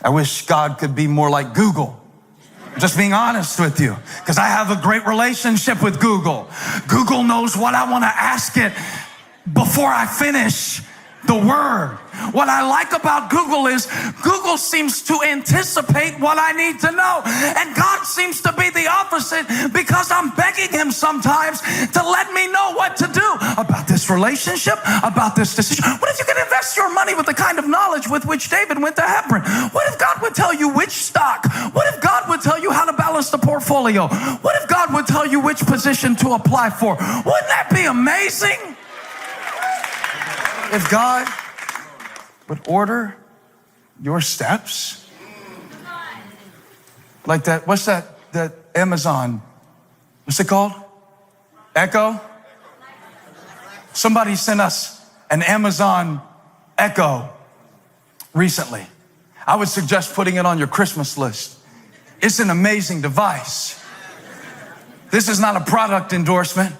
I wish God could be more like Google. Just being honest with you, because I have a great relationship with Google. Google knows what I want to ask it before I finish the word. What I like about Google is Google seems to anticipate what I need to know. And God seems to be the opposite, because I'm begging him sometimes to let me know what to do about this relationship, about this decision. What if you could invest your money with the kind of knowledge with which David went to Hebron? What if God would tell you which stock? What if God would tell you how to balance the portfolio? What if God would tell you which position to apply for? Wouldn't that be amazing? If God would order your steps, like that, what's that Amazon, what's it called? Echo? Somebody sent us an Amazon Echo recently. I would suggest putting it on your Christmas list. It's an amazing device. This is not a product endorsement.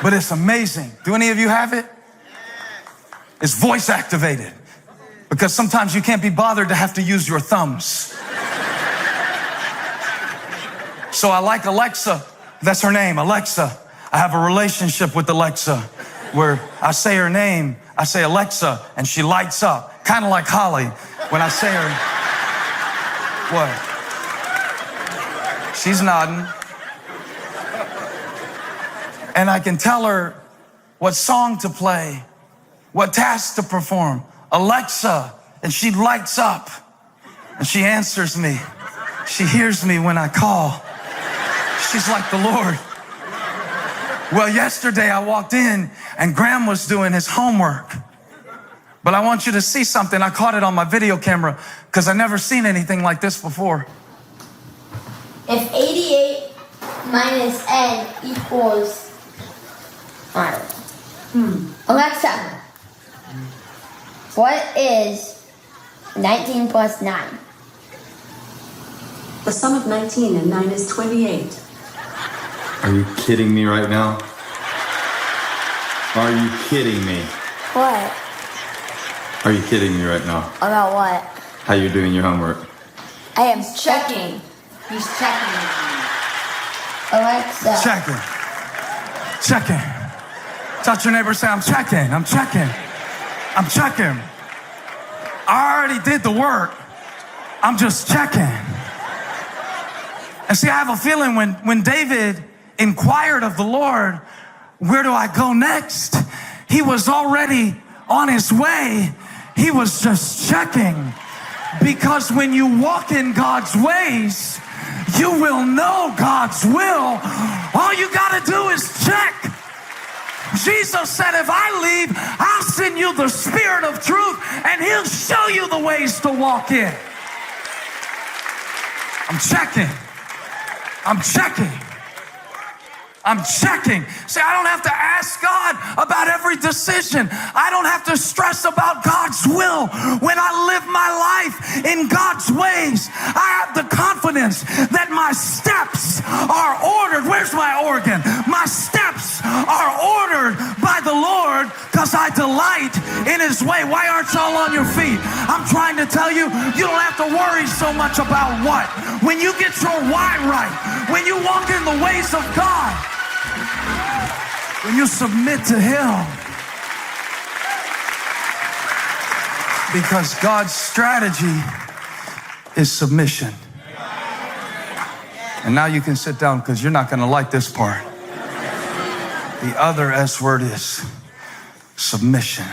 But it's amazing. Do any of you have it? It's voice activated, because sometimes you can't be bothered to have to use your thumbs. So I like Alexa. That's her name, Alexa. I have a relationship with Alexa where I say her name, I say Alexa, and she lights up, kind of like Holly when I say her. What? She's nodding. And I can tell her what song to play, what task to perform. Alexa, and she lights up and she answers me. She hears me when I call. She's like the Lord. Well, yesterday I walked in and Graham was doing his homework. But I want you to see something. I caught it on my video camera because I've never seen anything like this before. If 88 minus n equals, I don't know. Alexa, what is 19 plus 9? The sum of 19 and 9 is 28. Are you kidding me right now? Are you kidding me? What? Are you kidding me right now? About what? How you doing your homework? I am checking. He's checking. Alexa. Checking. Touch your neighbor and say, I'm checking. I'm checking. I already did the work. I'm just checking. And see, I have a feeling when David inquired of the Lord, where do I go next? He was already on his way. He was just checking. Because when you walk in God's ways, you will know God's will. All you got to do is check. Jesus said, if I leave, I'll send you the Spirit of truth, and he'll show you the ways to walk in. I'm checking. See, I don't have to ask God about every decision. I don't have to stress about God's will. When I live my life in God's ways, I have the confidence that my steps are ordered. Where's my organ? My steps are ordered by the Lord because I delight in his way. Why aren't y'all on your feet? I'm trying to tell you, you don't have to worry so much about what. When you get your why right, when you walk in the ways of God, when you submit to him, because God's strategy is submission. And now you can sit down because you're not going to like this part. The other S word is submission.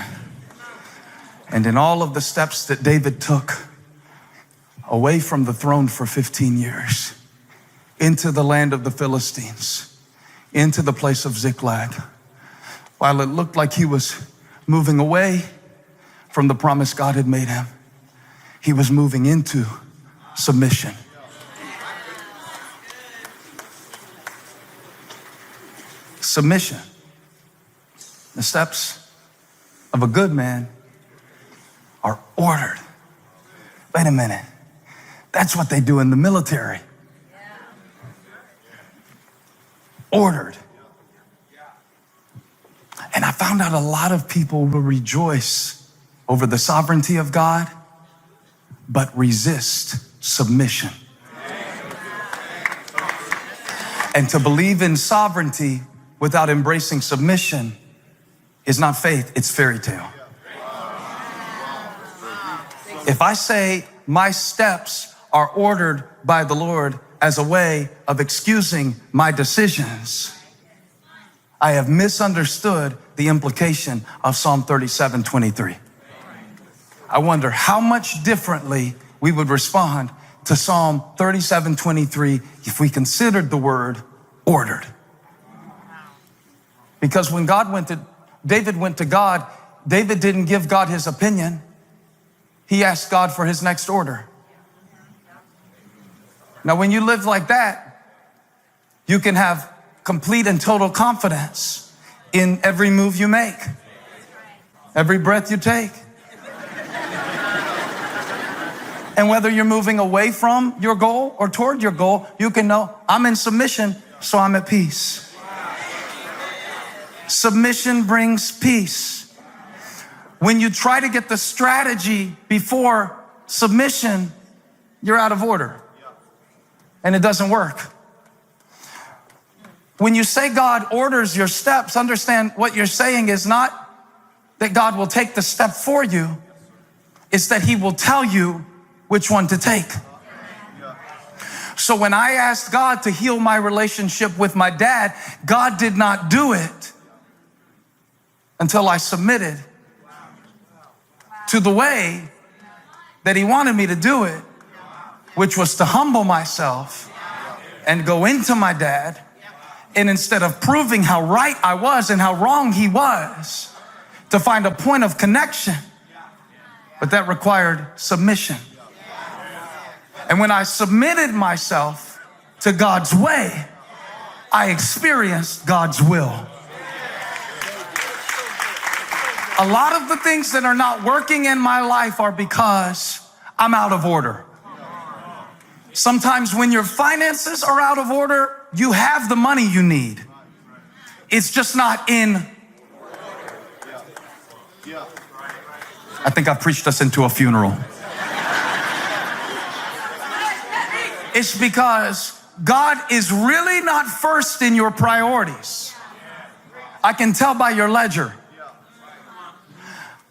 And in all of the steps that David took away from the throne for 15 years, into the land of the Philistines, into the place of Ziklag, while it looked like he was moving away from the promise God had made him, he was moving into submission. Submission. The steps of a good man are ordered. Wait a minute. That's what they do in the military. Ordered. And I found out a lot of people will rejoice over the sovereignty of God, but resist submission. And to believe in sovereignty without embracing submission is not faith, it's fairy tale. If I say my steps are ordered by the Lord as a way of excusing my decisions, I have misunderstood the implication of Psalm 37:23. I wonder how much differently we would respond to Psalm 37:23 if we considered the word ordered. Because when David went to God, David didn't give God his opinion. He asked God for his next order. Now, when you live like that, you can have complete and total confidence in every move you make, every breath you take. And whether you're moving away from your goal or toward your goal, you can know I'm in submission, so I'm at peace. Submission brings peace. When you try to get the strategy before submission, you're out of order. And it doesn't work. When you say God orders your steps, understand what you're saying is not that God will take the step for you. It's that he will tell you which one to take. So when I asked God to heal my relationship with my dad, God did not do it until I submitted to the way that he wanted me to do it, which was to humble myself and go into my dad. And instead of proving how right I was and how wrong he was, to find a point of connection. But that required submission. And when I submitted myself to God's way, I experienced God's will. A lot of the things that are not working in my life are because I'm out of order. Sometimes when your finances are out of order, you have the money you need. It's just not in. I think I preached us into a funeral. It's because God is really not first in your priorities. I can tell by your ledger.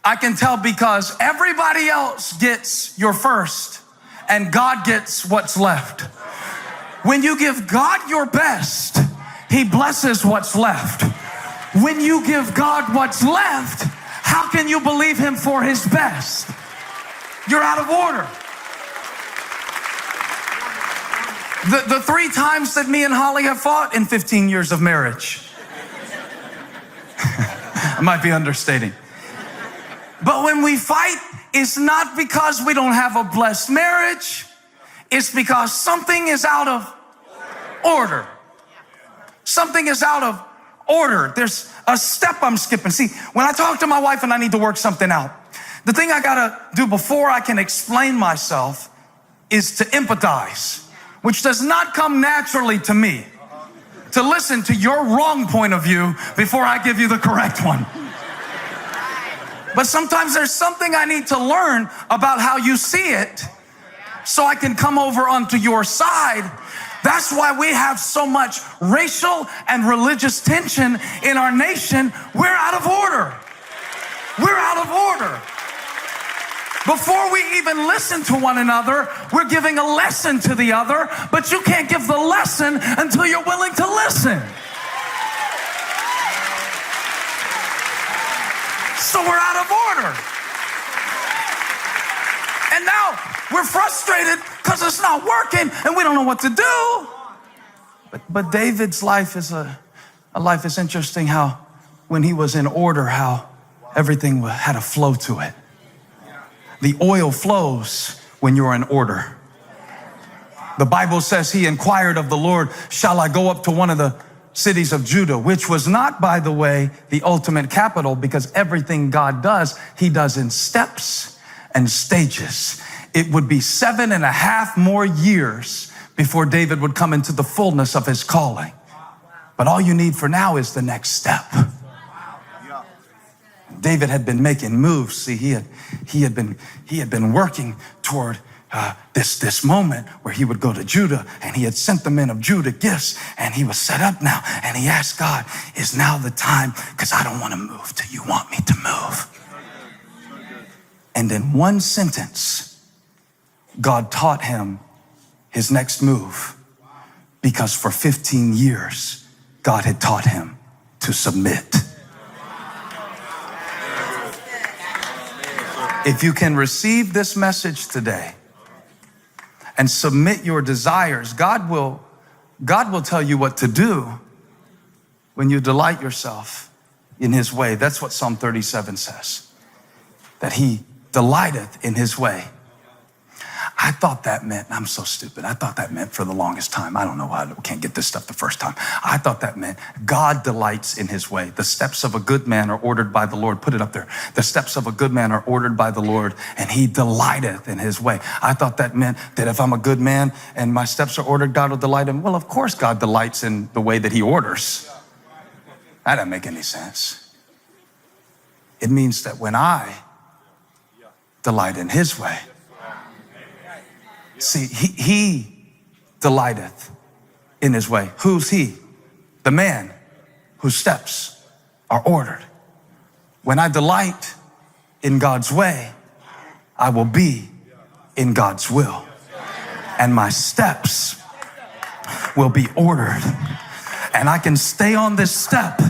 I can tell because everybody else gets your first and God gets what's left. When you give God your best, he blesses what's left. When you give God what's left, how can you believe him for his best? You're out of order. The 3 times that me and Holly have fought in 15 years of marriage. I might be understating. But when we fight, it's not because we don't have a blessed marriage. It's because something is out of order. Something is out of order. There's a step I'm skipping. See, when I talk to my wife and I need to work something out, the thing I gotta do before I can explain myself is to empathize, which does not come naturally to me. To listen to your wrong point of view before I give you the correct one. But sometimes there's something I need to learn about how you see it so I can come over onto your side. That's why we have so much racial and religious tension in our nation. We're out of order. We're out of order. Before we even listen to one another, we're giving a lesson to the other, but you can't give the lesson until you're willing to listen. So we're out of order. And now we're frustrated because it's not working and we don't know what to do. But David's life is a life is interesting, how when he was in order, how everything had a flow to it. The oil flows when you're in order. The Bible says he inquired of the Lord, shall I go up to one of the cities of Judah, which was not, by the way, the ultimate capital, because everything God does, he does in steps and stages. It would be 7.5 more years before David would come into the fullness of his calling. But all you need for now is the next step. David had been making moves. See, he had been working toward this moment where he would go to Judah, and he had sent the men of Judah gifts, and he was set up now. And he asked God, is now the time? Because I don't want to move till you want me to move. And in one sentence, God taught him his next move, because for 15 years, God had taught him to submit. If you can receive this message today and submit your desires, God will tell you what to do when you delight yourself in his way. That's what Psalm 37 says, that he delighteth in his way. I thought that meant, I'm so stupid, I thought that meant for the longest time, I don't know why I can't get this stuff the first time. I thought that meant God delights in his way. The steps of a good man are ordered by the Lord. Put it up there. The steps of a good man are ordered by the Lord, and he delighteth in his way. I thought that meant that if I'm a good man and my steps are ordered, God will delight in. Well, of course God delights in the way that he orders. That doesn't make any sense. It means that when I delight in his way, see, he delighteth in his way. Who's he? The man whose steps are ordered. When I delight in God's way, I will be in God's will. And my steps will be ordered. And I can stay on this step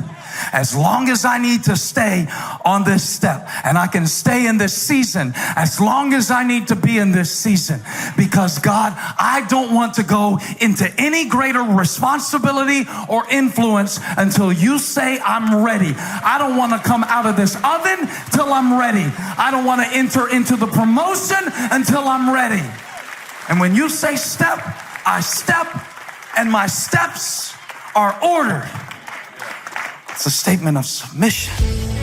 as long as I need to stay on this step. And I can stay in this season as long as I need to be in this season. Because God, I don't want to go into any greater responsibility or influence until you say I'm ready. I don't want to come out of this oven till I'm ready. I don't want to enter into the promotion until I'm ready. And when you say step, I step, and my steps are ordered. It's a statement of submission.